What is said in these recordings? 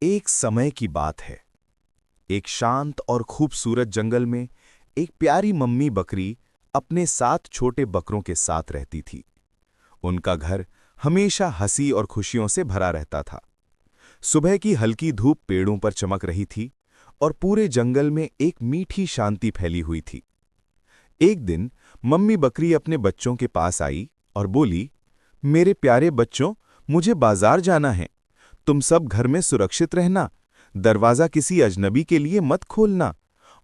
एक समय की बात है। एक शांत और खूबसूरत जंगल में एक प्यारी मम्मी बकरी अपने 7 छोटे बकरों के साथ रहती थी। उनका घर हमेशा हंसी और खुशियों से भरा रहता था। सुबह की हल्की धूप पेड़ों पर चमक रही थी और पूरे जंगल में एक मीठी शांति फैली हुई थी। एक दिन मम्मी बकरी अपने बच्चों के पास आई और बोली, मेरे प्यारे बच्चों, मुझे बाजार जाना है। तुम सब घर में सुरक्षित रहना, दरवाजा किसी अजनबी के लिए मत खोलना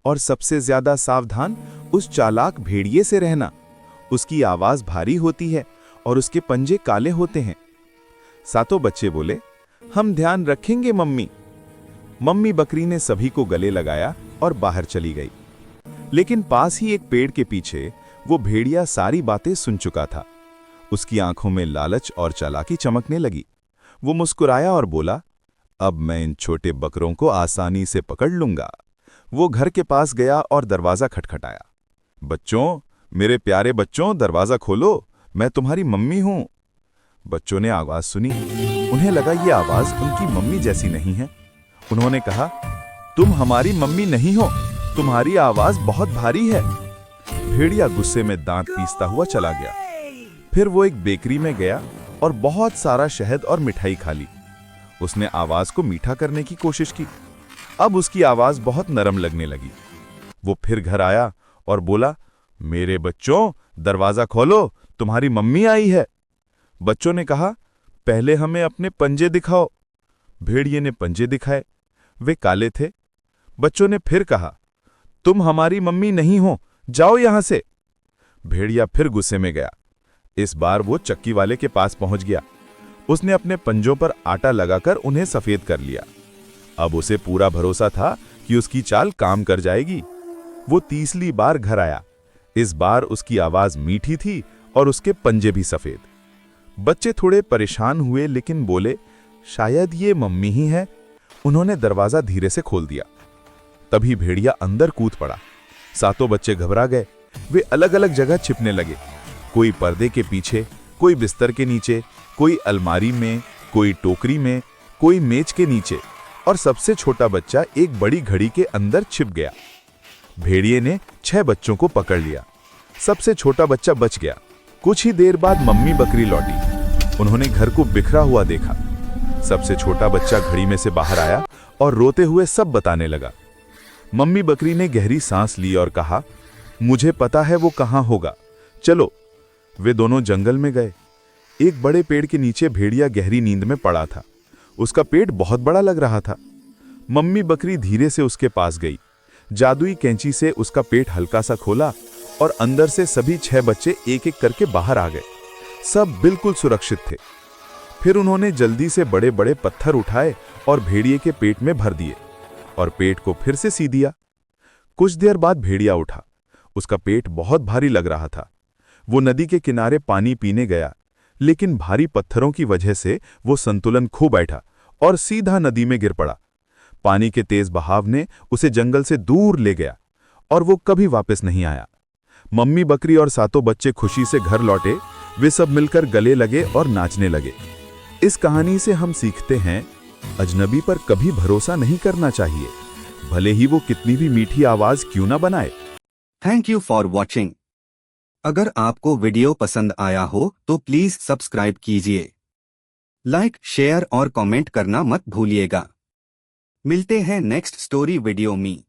और सबसे ज्यादा सावधान उस चालाक भेड़िए से रहना। उसकी आवाज भारी होती है और उसके पंजे काले होते हैं। सातों बच्चे बोले, हम ध्यान रखेंगे मम्मी। मम्मी बकरी ने सभी को गले लगाया और बाहर चली गई। लेकिन पास ही एक पेड़ के पीछे वो भेड़िया सारी बातें सुन चुका था। उसकी आंखों में लालच और चालाकी चमकने लगी। वो मुस्कुराया और बोला, अब मैं इन छोटे बकरों को आसानी से पकड़ लूंगा। वो घर के पास गया और दरवाजा खटखटाया। बच्चों, मेरे प्यारे बच्चों, दरवाजा खोलो, मैं तुम्हारी मम्मी हूं। बच्चों ने आवाज सुनी। उन्हें लगा ये आवाज उनकी मम्मी जैसी नहीं है। उन्होंने कहा, तुम हमारी मम्मी नहीं हो, तुम्हारी आवाज बहुत भारी है। भेड़िया गुस्से में दांत पीसता हुआ चला गया। फिर वो एक बेकरी में गया और बहुत सारा शहद और मिठाई खा ली। उसने आवाज को मीठा करने की कोशिश की। अब उसकी आवाज बहुत नरम लगने लगी। वो फिर घर आया और बोला, मेरे बच्चों, दरवाजा खोलो, तुम्हारी मम्मी आई है। बच्चों ने कहा, पहले हमें अपने पंजे दिखाओ। भेड़िए ने पंजे दिखाए। वे काले थे। बच्चों ने फिर कहा, तुम हमारी मम्मी नहीं हो, जाओ यहां से। भेड़िया फिर गुस्से में गया। इस बार वो चक्की वाले के पास पहुंच गया। उसने अपने पंजों पर आटा लगाकर उन्हें सफेद कर लिया। अब उसे पूरा भरोसा था कि उसकी चाल काम कर जाएगी। वो तीसरी बार घर आया। इस बार उसकी आवाज मीठी थी और उसके पंजे भी सफेद। बच्चे थोड़े परेशान हुए लेकिन बोले, शायद ये मम्मी ही है। उन्होंने दरवाजा धीरे से खोल दिया। तभी भेड़िया अंदर कूद पड़ा। सातों बच्चे घबरा गए। वे अलग अलग जगह छिपने लगे। कोई पर्दे के पीछे, कोई बिस्तर के नीचे, कोई अलमारी में, कोई टोकरी में, कोई मेज के नीचे, और सबसे छोटा बच्चा एक बड़ी घड़ी के अंदर छिप गया। भेड़िए ने 6 बच्चों को पकड़ लिया। सबसे छोटा बच्चा बच गया। कुछ ही देर बाद मम्मी बकरी लौटी। उन्होंने घर को बिखरा हुआ देखा। सबसे छोटा बच्चा घड़ी में से बाहर आया और रोते हुए सब बताने लगा। मम्मी बकरी ने गहरी सांस ली और कहा, मुझे पता है वो कहां होगा, चलो। वे दोनों जंगल में गए। एक बड़े पेड़ के नीचे भेड़िया गहरी नींद में पड़ा था। उसका पेट बहुत बड़ा लग रहा था। मम्मी बकरी धीरे से उसके पास गई। जादुई कैंची से उसका पेट हल्का सा खोला और अंदर से सभी 6 बच्चे एक एक करके बाहर आ गए। सब बिल्कुल सुरक्षित थे। फिर उन्होंने जल्दी से बड़े बड़े पत्थर उठाए और भेड़िए के पेट में भर दिए और पेट को फिर से सी दिया। कुछ देर बाद भेड़िया उठा। उसका पेट बहुत भारी लग रहा था। वो नदी के किनारे पानी पीने गया, लेकिन भारी पत्थरों की वजह से वो संतुलन खो बैठा और सीधा नदी में गिर पड़ा। पानी के तेज बहाव ने उसे जंगल से दूर ले गया और वो कभी वापस नहीं आया। मम्मी बकरी और सातों बच्चे खुशी से घर लौटे। वे सब मिलकर गले लगे और नाचने लगे। इस कहानी से हम सीखते हैं, अजनबी पर कभी भरोसा नहीं करना चाहिए, भले ही वो कितनी भी मीठी आवाज क्यों ना बनाए। Thank you for watching. अगर आपको वीडियो पसंद आया हो तो प्लीज सब्सक्राइब कीजिए। लाइक, शेयर और कमेंट करना मत भूलिएगा। मिलते हैं नेक्स्ट स्टोरी वीडियो में।